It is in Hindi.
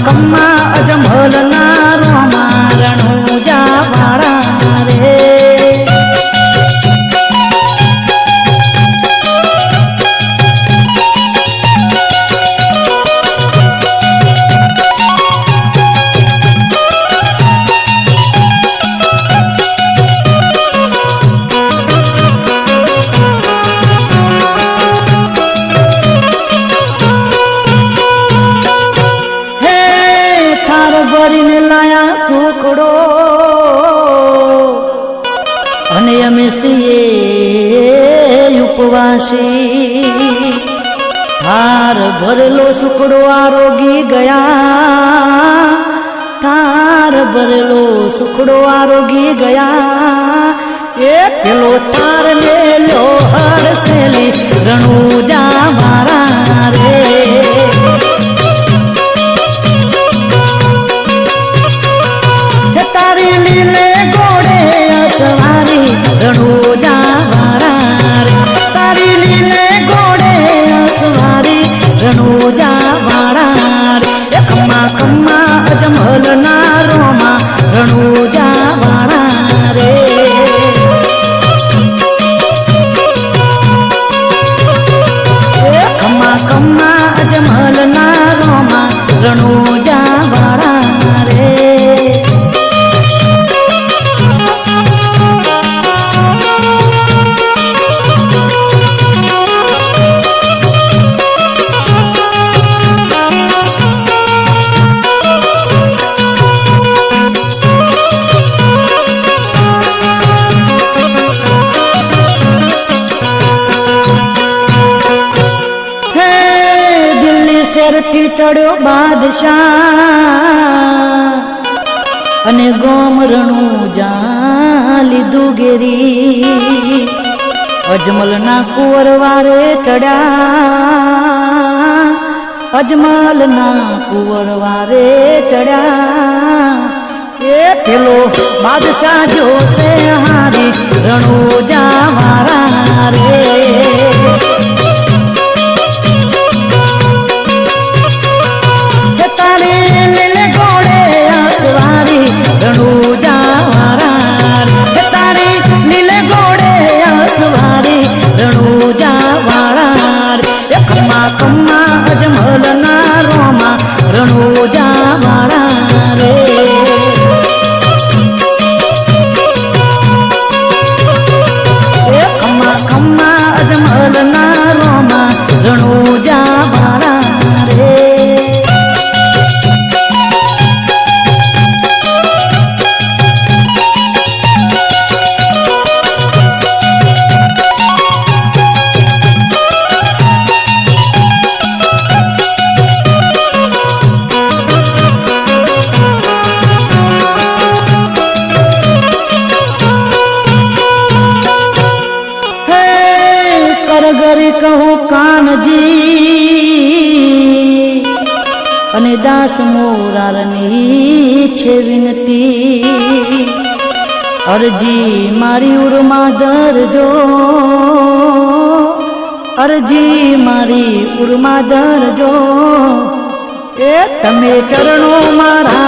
कम्मा अजमल नारो मारणो जावाड़ा रे। भरीने लाया सुखड़ो अने अमे सीए उपवासी थार भरेलो सुखड़ो आरोगी गया थार भरेलो सुखड़ो आरोगी गया ए पेलो तार ले लो हर सेली रणुजा मारा रे। लीले घोड़े असवारी रणुजा वारा रे। तारी लीले घोड़े असवारी रणुजा वारा रे। कम्मा कम्मा अजमल नारो मा रणुजा वारा रे। कम्मा कम्मा अजमल नारो मा रणुजा वारा रे। शरती चढ़ो बादशाह अने गोम रणुजा लीधु घेरी। अजमल ना कुंवर वारे चढ़ा अजमल ना कुंवर वारे चढ़ा ए पेलो बादशाह जो से हारी रणुजा वारा रे। रणुजा वारा रे। तारी नीले घोड़े असवारी रणुजा वारा रे। कम्मा कम्मा अजमल नारो मा रणुजा वारा रे। कम्मा कम्मा अजमल नारो मा रणुजा वारा रे। करगरी कहूँ कान जी अने दास मोरारनी छे विनती अरजी मारी उर्मा दरजो अरजी मारी उर्मा दरजो ए तमे चरणों मारा